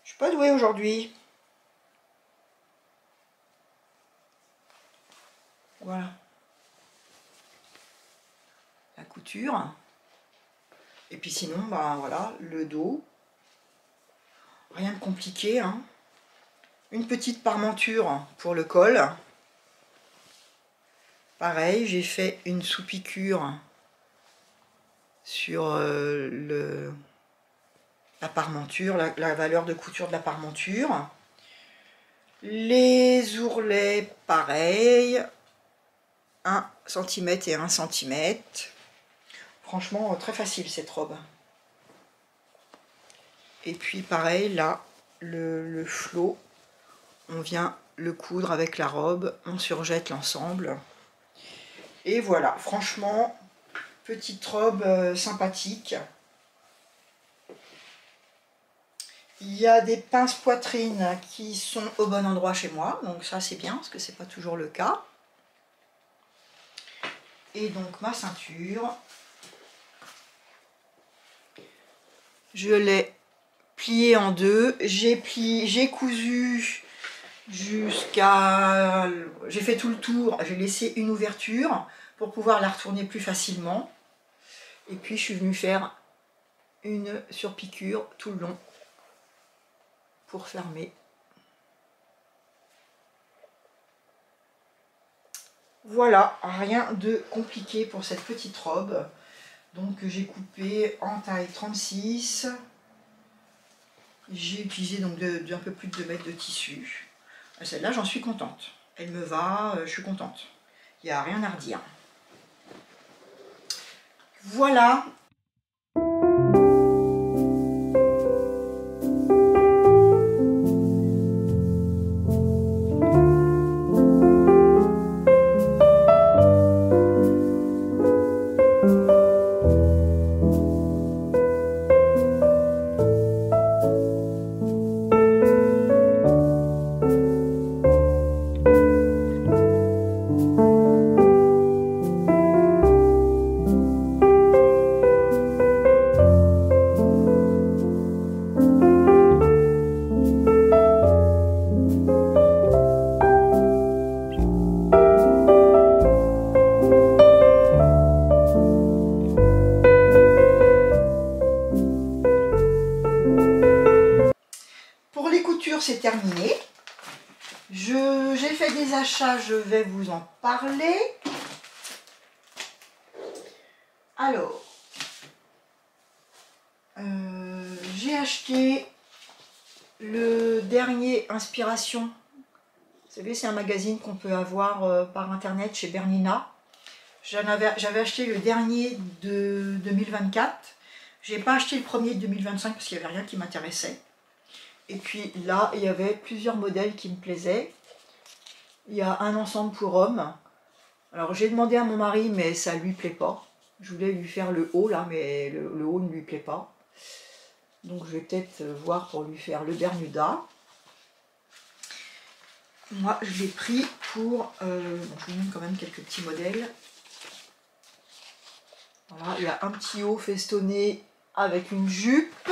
Je suis pas douée aujourd'hui. Voilà. La couture. Et puis sinon, ben voilà, le dos. Rien de compliqué, hein. Une petite parmenture pour le col. Pareil, j'ai fait une sous-piqûre sur la parmenture, la valeur de couture de la parmenture. Les ourlets, pareil, 1 cm et 1 cm. Franchement, très facile cette robe. Et puis pareil, là, le flot, on vient le coudre avec la robe, on surjette l'ensemble. Et voilà, franchement, petite robe sympathique. Il y a des pinces poitrine qui sont au bon endroit chez moi, donc ça c'est bien, parce que c'est pas toujours le cas. Et donc ma ceinture, je l'ai pliée en deux. J'ai cousu jusqu'à... J'ai fait tout le tour, j'ai laissé une ouverture pour pouvoir la retourner plus facilement. Et puis je suis venue faire une surpiqûre tout le long pour fermer. Voilà, rien de compliqué pour cette petite robe. Donc j'ai coupé en taille 36. J'ai utilisé donc un peu plus de 2 mètres de tissu. Celle-là, j'en suis contente. Elle me va, je suis contente. Il n'y a rien à redire. Voilà. C'est terminé. J'ai fait des achats, je vais vous en parler. Alors, j'ai acheté le dernier Inspiration. Vous savez, c'est un magazine qu'on peut avoir par internet chez Bernina. J'avais acheté le dernier de 2024. Je n'ai pas acheté le premier de 2025 parce qu'il n'y avait rien qui m'intéressait. Et puis là, il y avait plusieurs modèles qui me plaisaient. Il y a un ensemble pour hommes. Alors j'ai demandé à mon mari, mais ça ne lui plaît pas. Je voulais lui faire le haut là, mais le haut ne lui plaît pas. Donc je vais peut-être voir pour lui faire le Bermuda. Moi, je l'ai pris pour... bon, je vous montre quand même quelques petits modèles. Voilà, il y a un petit haut festonné avec une jupe.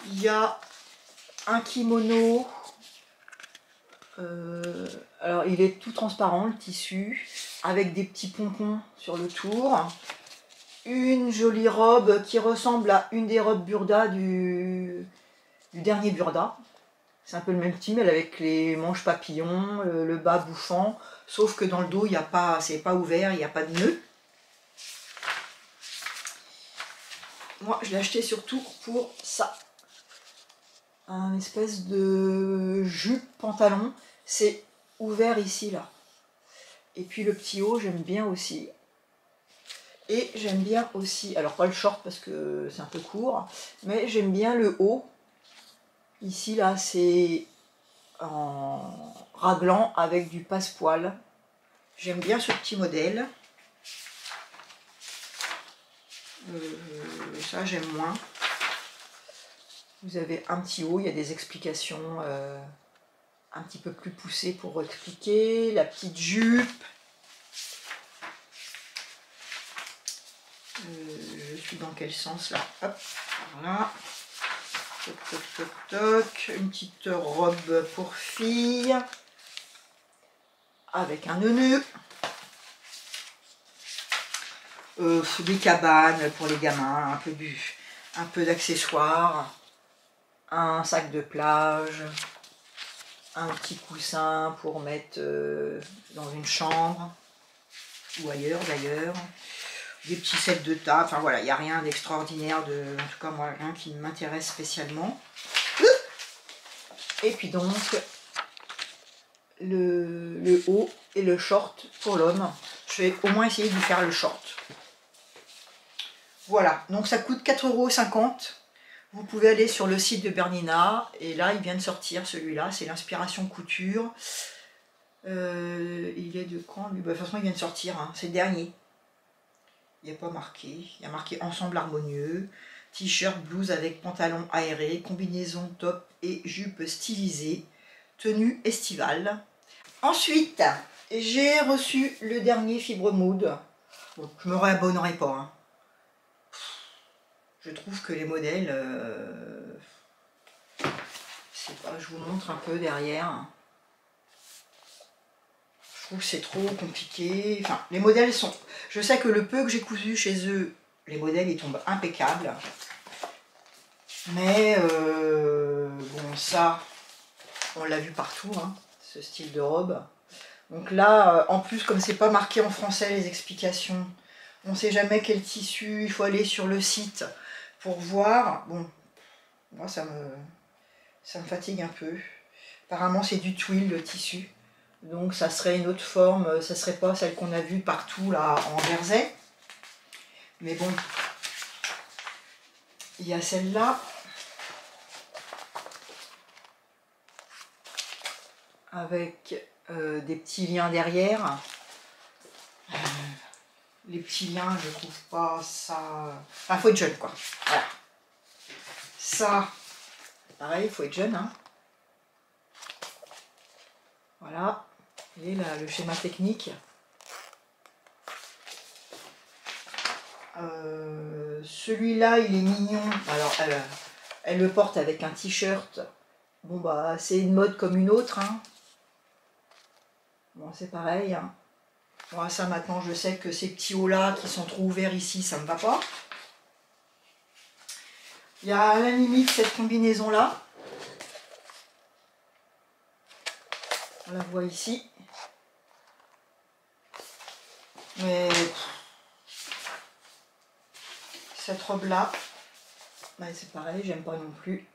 Il y a un kimono, alors il est tout transparent le tissu, avec des petits pompons sur le tour. Une jolie robe qui ressemble à une des robes Burda du dernier Burda. C'est un peu le même style, elle avec les manches papillons, le bas bouffant, sauf que dans le dos, c'est pas ouvert, il n'y a pas de nœud. Moi, je l'ai acheté surtout pour ça. Un espèce de jupe pantalon, c'est ouvert ici là. Et puis le petit haut, j'aime bien aussi. Et j'aime bien aussi, alors pas le short parce que c'est un peu court, mais j'aime bien le haut. Ici là, c'est en raglan avec du passepoil. J'aime bien ce petit modèle. Ça j'aime moins. Vous avez un petit haut, il y a des explications un petit peu plus poussées pour expliquer. La petite jupe. Je suis dans quel sens là? Hop, voilà. Toc, toc, toc, toc. Une petite robe pour fille. Avec un nœud. Des cabanes pour les gamins, un peu d'accessoires. Un sac de plage, un petit coussin pour mettre dans une chambre ou ailleurs d'ailleurs, des petits sets de table, enfin voilà, il n'y a rien d'extraordinaire, en tout cas moi rien qui m'intéresse spécialement. Et puis donc le haut et le short pour l'homme, je vais au moins essayer de lui faire le short. Voilà, donc ça coûte 4,50 €. Vous pouvez aller sur le site de Bernina, et là il vient de sortir celui-là, c'est l'Inspiration Couture. Il est de quand lui? De toute façon il vient de sortir, hein, c'est le dernier. Il n'y a pas marqué, il y a marqué ensemble harmonieux, t-shirt, blouse avec pantalon aéré, combinaison top et jupe stylisée, tenue estivale. Ensuite, j'ai reçu le dernier Fibre Mood. Bon, je me réabonnerai pas. Hein. Je trouve que les modèles... je sais pas, je vous montre un peu derrière. Je trouve que c'est trop compliqué. Enfin, les modèles sont... Je sais que le peu que j'ai cousu chez eux, les modèles, ils tombent impeccables. Mais, bon, ça, on l'a vu partout, hein, ce style de robe. Donc là, en plus, comme c'est pas marqué en français les explications, on ne sait jamais quel tissu, il faut aller sur le site pour voir. Bon, moi ça me fatigue un peu. Apparemment c'est du twill le tissu, donc ça serait une autre forme, ça serait pas celle qu'on a vue partout là en jersey. Mais bon, il y a celle-là. Avec des petits liens derrière. Les petits liens, je trouve pas ça... Enfin, faut être jeune, quoi. Voilà. Ça, pareil, il faut être jeune, hein. Voilà. Et là, le schéma technique. Celui-là, il est mignon. Alors, elle le porte avec un t-shirt. Bon, bah, c'est une mode comme une autre, hein. Bon, c'est pareil, hein. Bon, ça, maintenant, je sais que ces petits hauts-là qui sont trop ouverts ici, ça ne me va pas. Il y a à la limite cette combinaison-là. On la voit ici. Mais cette robe-là, bah, c'est pareil, j'aime pas non plus.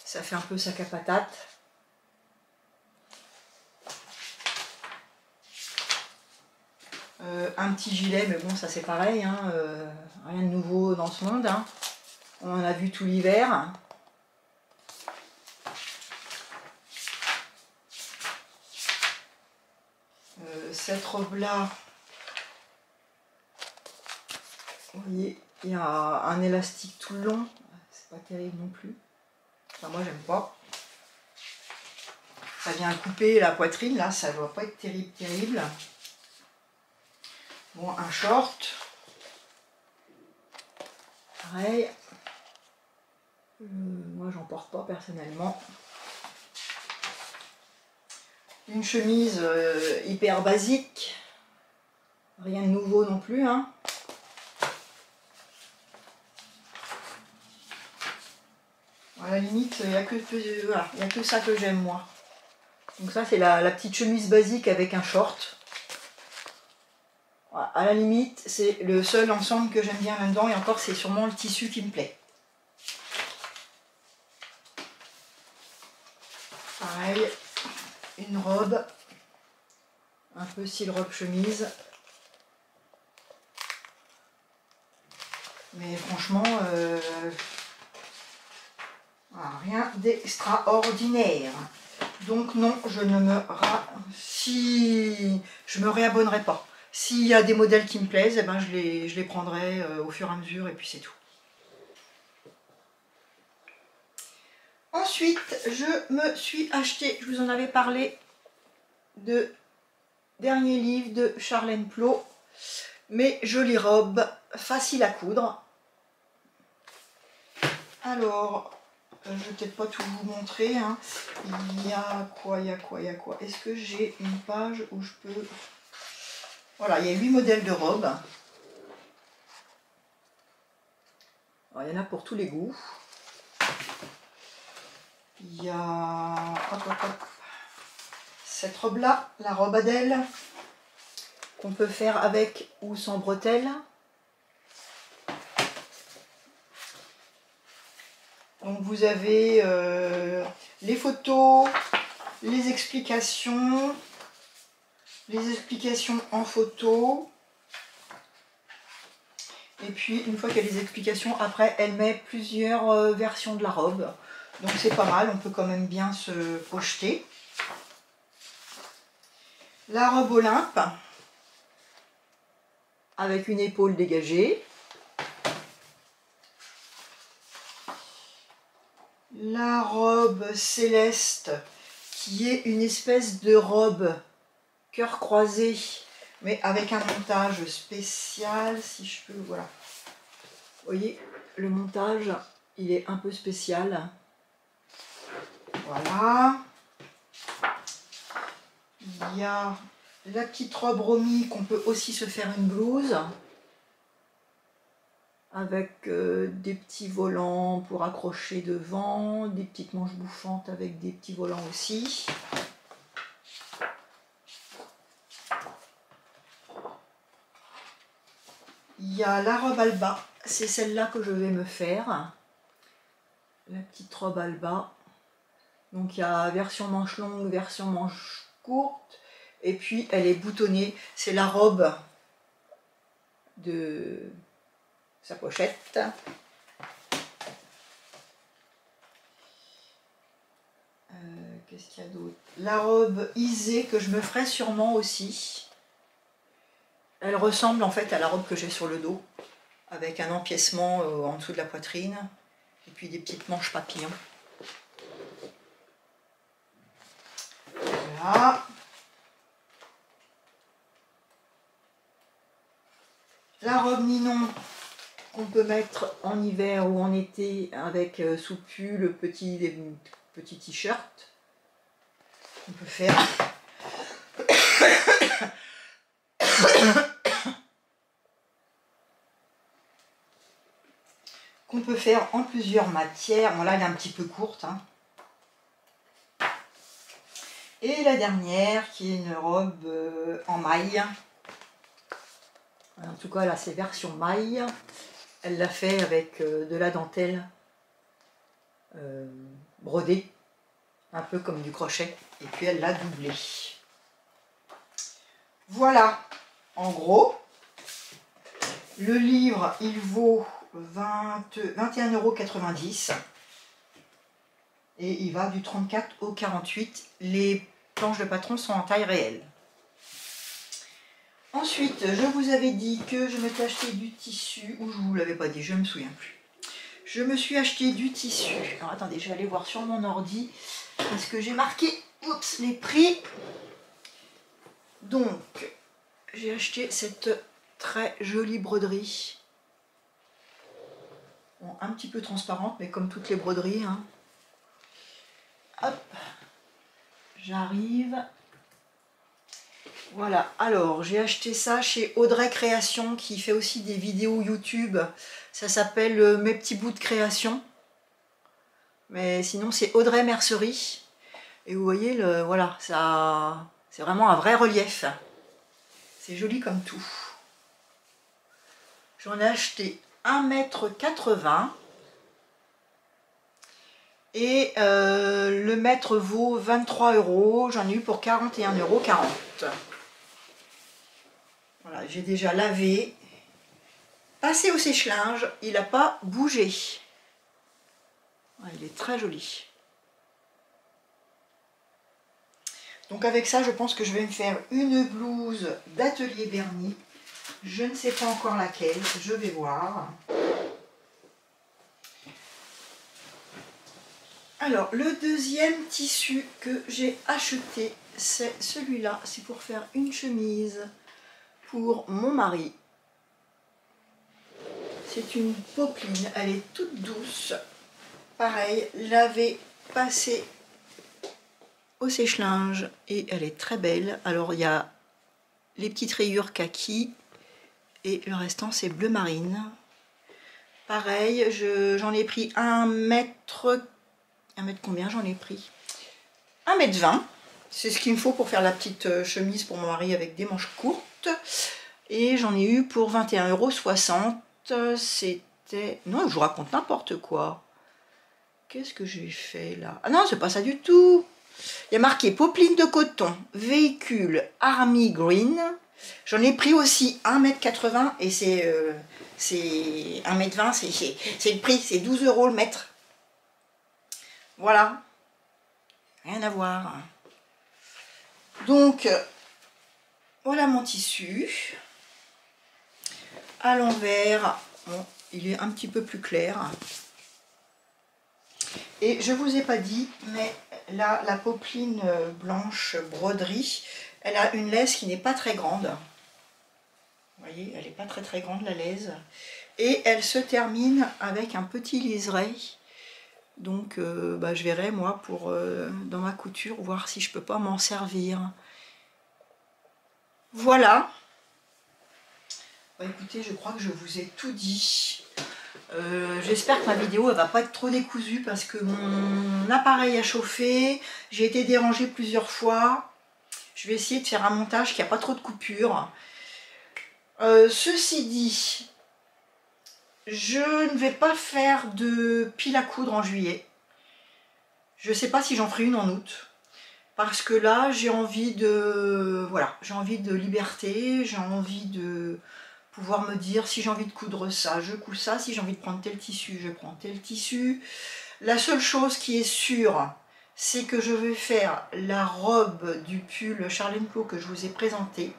Ça fait un peu sac à patate. Un petit gilet, mais bon, ça c'est pareil, hein, rien de nouveau dans ce monde. Hein. On en a vu tout l'hiver. Cette robe-là, vous voyez, il y a un élastique tout le long. C'est pas terrible non plus. Enfin, moi, j'aime pas. Ça vient couper la poitrine, là, ça doit pas être terrible, terrible. Bon, un short. Pareil. Moi, j'en porte pas personnellement. Une chemise hyper basique. Rien de nouveau non plus, hein. À la limite, il n'y a que, voilà, y a que ça que j'aime, moi. Donc ça, c'est la petite chemise basique avec un short. Voilà, à la limite, c'est le seul ensemble que j'aime bien là-dedans. Et encore, c'est sûrement le tissu qui me plaît. Pareil, une robe. Un peu style robe chemise. Mais franchement, rien d'extraordinaire. Donc non, je ne me réabonnerai pas. S'il y a des modèles qui me plaisent, eh ben je les prendrai au fur et à mesure et puis c'est tout. Ensuite, je me suis acheté, je vous en avais parlé, de dernier livre de Charlène Plot, mes jolies robes faciles à coudre. Alors, je vais peut-être pas tout vous montrer, hein. Il y a quoi, Est-ce que j'ai une page où je peux... Voilà, il y a 8 modèles de robes. Alors, il y en a pour tous les goûts. Il y a cette robe-là, la robe Adèle, qu'on peut faire avec ou sans bretelles. Donc vous avez les photos, les explications en photo. Et puis une fois qu'il y a les explications, après elle met plusieurs versions de la robe. Donc c'est pas mal, on peut quand même bien se projeter. La robe Olympe, avec une épaule dégagée. La robe Céleste, qui est une espèce de robe cœur croisé, mais avec un montage spécial, si je peux, voilà. Vous voyez, le montage, il est un peu spécial. Voilà. Il y a la petite robe Romy qu'on peut aussi se faire une blouse. Avec des petits volants pour accrocher devant, des petites manches bouffantes avec des petits volants aussi. Il y a la robe Alba, c'est celle-là que je vais me faire. La petite robe Alba. Donc il y a version manche longue, version manche courte. Et puis elle est boutonnée. C'est la robe de sa pochette. Qu'est-ce qu'il y a d'autre? La robe Isée que je me ferai sûrement aussi. Elle ressemble en fait à la robe que j'ai sur le dos, avec un empiècement en dessous de la poitrine, et puis des petites manches papillons. Voilà. La robe Ninon qu'on peut mettre en hiver ou en été avec sous pull, des petits t-shirts. On peut faire. Qu'on peut faire en plusieurs matières. Bon là elle est un petit peu courte. Hein. Et la dernière qui est une robe en maille. En tout cas là c'est version maille. Elle l'a fait avec de la dentelle brodée. Un peu comme du crochet. Et puis elle l'a doublé. Voilà. En gros. Le livre il vaut 21,90 €. Et il va du 34 au 48. Les planches de patron sont en taille réelle. Ensuite, je vous avais dit que je m'étais acheté du tissu, ou je ne vous l'avais pas dit, je ne me souviens plus. Je me suis acheté du tissu. Alors attendez, je vais aller voir sur mon ordi, parce que j'ai marqué les prix. Donc, j'ai acheté cette très jolie broderie. Bon, un petit peu transparente, mais comme toutes les broderies. Hein. Hop, j'arrive. Voilà, alors j'ai acheté ça chez Audrey Création qui fait aussi des vidéos YouTube. Ça s'appelle Mes petits bouts de création. Mais sinon c'est Audrey Mercerie. Et vous voyez, voilà, ça, c'est vraiment un vrai relief. C'est joli comme tout. J'en ai acheté 1,80 m. Et le mètre vaut 23 €. J'en ai eu pour 41,40 €. Voilà, j'ai déjà lavé, passé au sèche-linge, il n'a pas bougé. Ouais, il est très joli. Donc avec ça, je pense que je vais me faire une blouse d'Atelier Bernie. Je ne sais pas encore laquelle, je vais voir. Alors, le deuxième tissu que j'ai acheté, c'est celui-là. C'est pour faire une chemise pour mon mari. C'est une popeline, elle est toute douce. Pareil, lavée, passée au sèche-linge et elle est très belle. Alors il y a les petites rayures kaki et le restant c'est bleu marine. Pareil, j'en ai pris 1 mètre combien j'en ai pris? 1,20 m. C'est ce qu'il me faut pour faire la petite chemise pour mon mari avec des manches courtes. Et j'en ai eu pour 21,60 €. C'était... Non, je vous raconte n'importe quoi. Qu'est-ce que j'ai fait là? Ah non, c'est pas ça du tout. Il y a marqué popeline de coton, véhicule Army Green. J'en ai pris aussi 1,80 m et c'est 1,20 m, c'est le prix, c'est 12 € le mètre. Voilà. Rien à voir. Donc, voilà mon tissu. À l'envers, bon, il est un petit peu plus clair. Et je vous ai pas dit, mais là, la popeline blanche broderie, Elle a une laisse qui n'est pas très grande. Vous voyez, elle n'est pas très grande la laise. Et elle se termine avec un petit liseré. Donc je verrai moi pour dans ma couture voir si je peux pas m'en servir. Voilà. Écoutez, je crois que je vous ai tout dit. J'espère que ma vidéo elle va pas être trop décousue parce que mon appareil a chauffé. J'ai été dérangée plusieurs fois. Je vais essayer de faire un montage qui n'a pas trop de coupures. Ceci dit, je ne vais pas faire de pile à coudre en juillet. Je ne sais pas si j'en ferai une en août. Parce que là, j'ai envie de... Voilà, j'ai envie de liberté, j'ai envie de pouvoir me dire si j'ai envie de coudre ça, je couds ça, si j'ai envie de prendre tel tissu, je prends tel tissu. La seule chose qui est sûre, c'est que je vais faire la robe du pull Charles & Co que je vous ai présenté.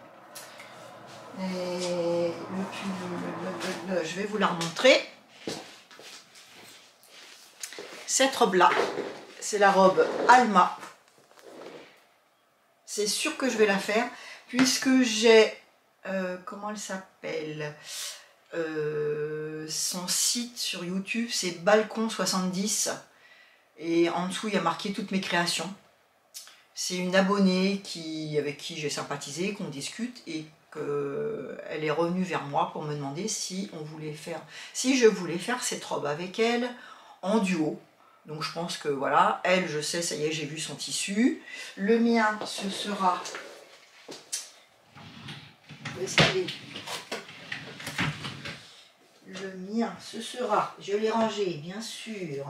Et le pull, je vais vous la remontrer. Cette robe-là, c'est la robe Alma. C'est sûr que je vais la faire, puisque j'ai, comment elle s'appelle, son site sur YouTube, c'est Balcon70. Et en dessous, il y a marqué toutes mes créations. C'est une abonnée avec qui j'ai sympathisé, qu'on discute, et qu'elle est revenue vers moi pour me demander si je voulais faire cette robe avec elle en duo. Donc je pense que voilà, elle, je sais, ça y est, j'ai vu son tissu. Le mien, ce sera... Où est-ce qu'il est ? Le mien, ce sera... Je l'ai rangé, bien sûr.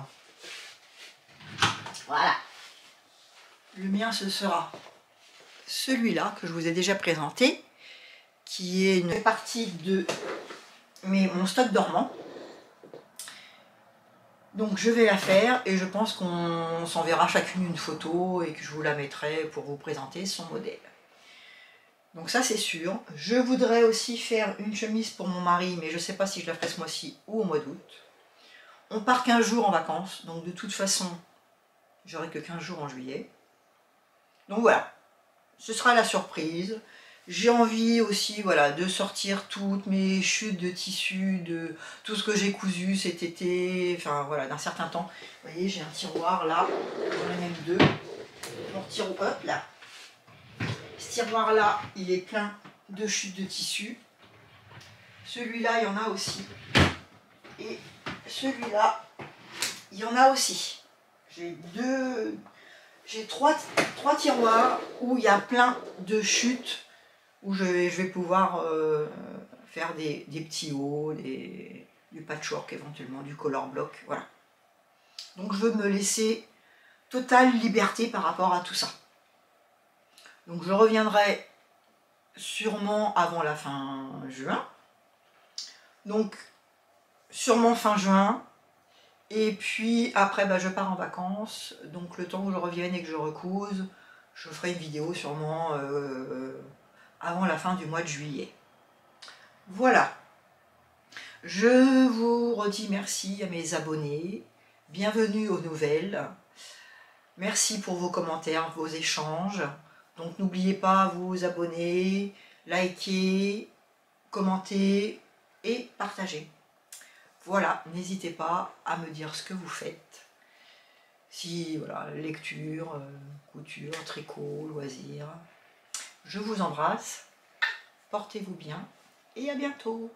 Voilà. Le mien, ce sera celui-là, que je vous ai déjà présenté, qui est une partie de mon stock dormant. Donc je vais la faire et je pense qu'on s'enverra chacune une photo et que je vous la mettrai pour vous présenter son modèle. Donc ça c'est sûr. Je voudrais aussi faire une chemise pour mon mari, mais je ne sais pas si je la ferai ce mois-ci ou au mois d'août. On part 15 jours en vacances, donc de toute façon, j'aurai que 15 jours en juillet. Donc voilà, ce sera la surprise. J'ai envie aussi voilà, de sortir toutes mes chutes de tissu, de tout ce que j'ai cousu cet été, enfin voilà, d'un certain temps. Vous voyez, j'ai un tiroir là, j'en ai même deux. Mon tiroir, hop là. Ce tiroir là, il est plein de chutes de tissu. Celui-là, il y en a aussi. Et celui-là, il y en a aussi. J'ai trois tiroirs où il y a plein de chutes où je vais pouvoir faire des petits hauts, du patchwork éventuellement, du color block, voilà. Donc je veux me laisser totale liberté par rapport à tout ça. Donc je reviendrai sûrement avant la fin juin. Donc sûrement fin juin. Et puis après je pars en vacances. Donc le temps où je revienne et que je recouse, je ferai une vidéo sûrement avant la fin du mois de juillet. Voilà. Je vous redis merci à mes abonnés. Bienvenue aux nouvelles. Merci pour vos commentaires, vos échanges. Donc n'oubliez pas vous abonner, liker, commenter et partager. Voilà, n'hésitez pas à me dire ce que vous faites. Si, voilà, lecture, couture, tricot, loisirs. Je vous embrasse, portez-vous bien et à bientôt.